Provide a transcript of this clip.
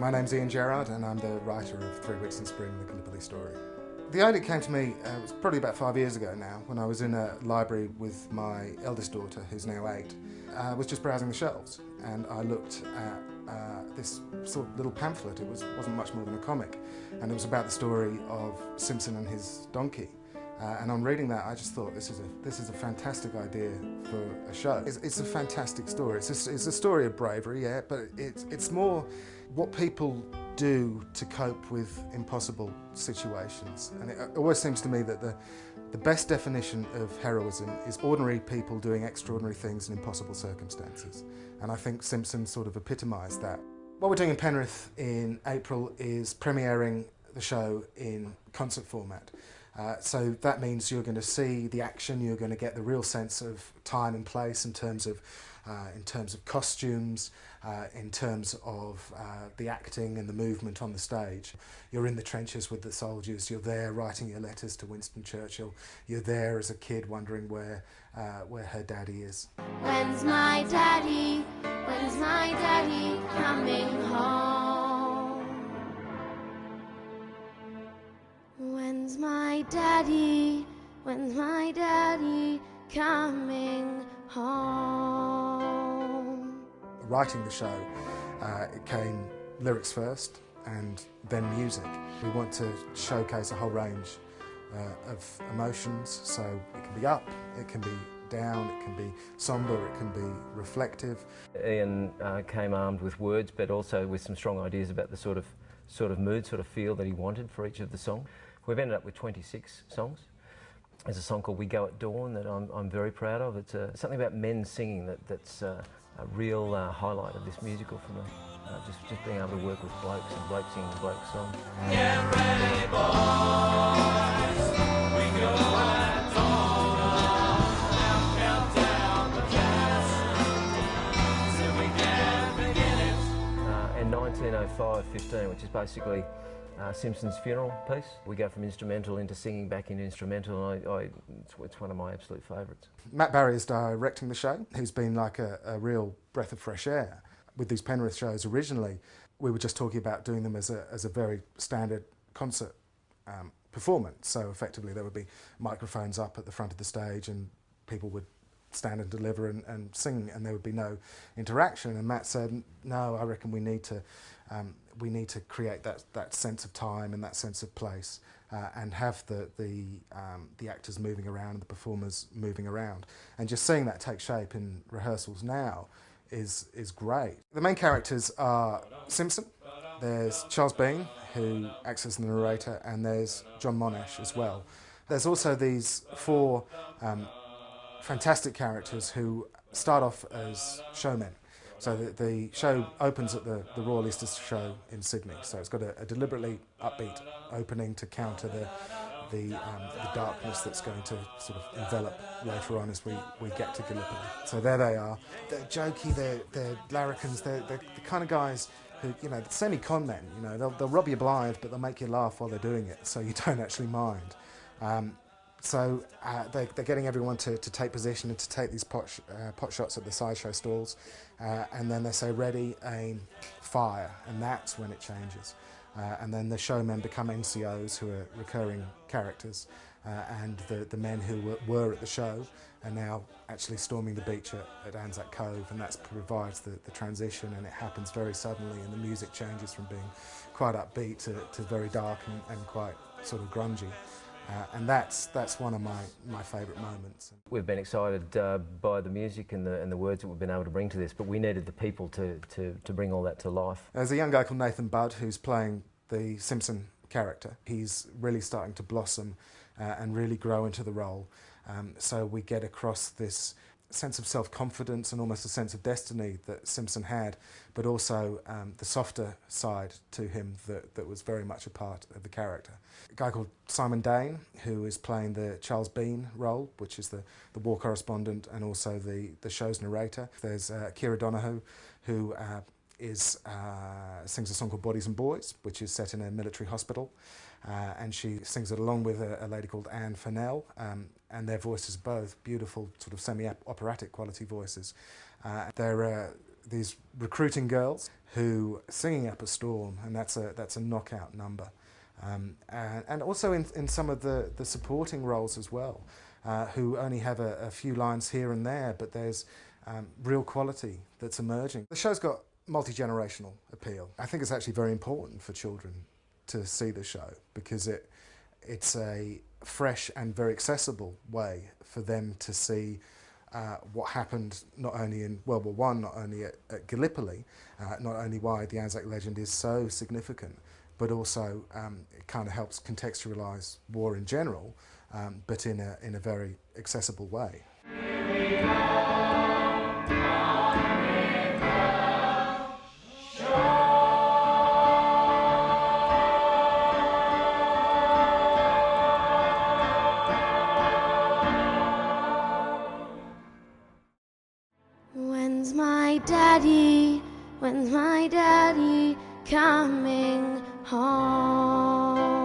My name's Ian Gerard and I'm the writer of Three Wits in Spring, the Gallipoli story. The idea came to me, it was probably about 5 years ago now, when I was in a library with my eldest daughter, who's now 8. I was just browsing the shelves and I looked at this sort of little pamphlet. It wasn't much more than a comic, and it was about the story of Simpson and his donkey. And on reading that, I just thought, this is a fantastic idea for a show. It's a fantastic story. It's a story of bravery, yeah, but it's more what people do to cope with impossible situations. And it always seems to me that the best definition of heroism is ordinary people doing extraordinary things in impossible circumstances. And I think Simpson sort of epitomised that. What we're doing in Penrith in April is premiering the show in concert format. So that means you're going to see the action, you're going to get the real sense of time and place in terms of costumes, in terms of the acting and the movement on the stage. You're in the trenches with the soldiers, you're there writing your letters to Winston Churchill, you're there as a kid wondering where her daddy is. When's my daddy coming home? When's my daddy coming home? Writing the show, it came lyrics first and then music. We want to showcase a whole range of emotions, so it can be up, it can be down, it can be sombre, it can be reflective. Ian came armed with words, but also with some strong ideas about the sort of mood, sort of feel that he wanted for each of the songs. We've ended up with 26 songs. There's a song called We Go at Dawn that I'm very proud of. It's something about men singing that's a real highlight of this musical for me. Just being able to work with blokes and blokes singing blokes songs. Get ready, boys, we go at dawn. Now count down the cast, so we can begin it. And 1905-15, which is basically Simpson's funeral piece. We go from instrumental into singing back into instrumental, and it's one of my absolute favourites. Matt Barry is directing the show. He's been like a real breath of fresh air. With these Penrith shows originally, we were just talking about doing them as a very standard concert performance. So effectively there would be microphones up at the front of the stage and people would stand and deliver and sing, and there would be no interaction. And Matt said, no, I reckon we need to create that sense of time and that sense of place, and have the actors moving around and the performers moving around. And just seeing that take shape in rehearsals now is great. The main characters are Simpson, there's Charles Bean, who acts as the narrator, and there's John Monash as well. There's also these 4 fantastic characters who start off as showmen. So the show opens at the Royal Easter Show in Sydney. So it's got a deliberately upbeat opening to counter the darkness that's going to sort of envelop later on as we get to Gallipoli. So there they are. They're jokey, they're larrikins, they're the kind of guys who, you know, semi-con men, you know, they'll rob you blind, but they'll make you laugh while they're doing it, so you don't actually mind. So they're getting everyone to take position and to take these pot shots at the sideshow stalls, and then they say ready, aim, fire, and that's when it changes. And then the showmen become NCOs, who are recurring characters, and the men who were at the show are now actually storming the beach at Anzac Cove, and that provides the transition, and it happens very suddenly, and the music changes from being quite upbeat to very dark and quite sort of grungy. And that's one of my favourite moments. We've been excited by the music and the words that we've been able to bring to this, but we needed the people to bring all that to life. There's a young guy called Nathan Budd who's playing the Simpson character. He's really starting to blossom and really grow into the role. So we get across this sense of self-confidence and almost a sense of destiny that Simpson had, but also the softer side to him that was very much a part of the character. A guy called Simon Dane, who is playing the Charles Bean role, which is the war correspondent and also the show's narrator. There's Kira Donoghue, who sings a song called Bodies and Boys, which is set in a military hospital, and she sings it along with a lady called Anne Fennell, and their voices are both beautiful, sort of semi-operatic quality voices. They're these recruiting girls who are singing up a storm, and that's a knockout number. And also in some of the supporting roles as well, who only have a few lines here and there, but there's real quality that's emerging. The show's got multi-generational appeal. I think it's actually very important for children to see the show because it's a fresh and very accessible way for them to see what happened not only in World War I, not only at Gallipoli, not only why the Anzac legend is so significant, but also it kind of helps contextualise war in general, but in a very accessible way. When's my daddy? When's my daddy coming home?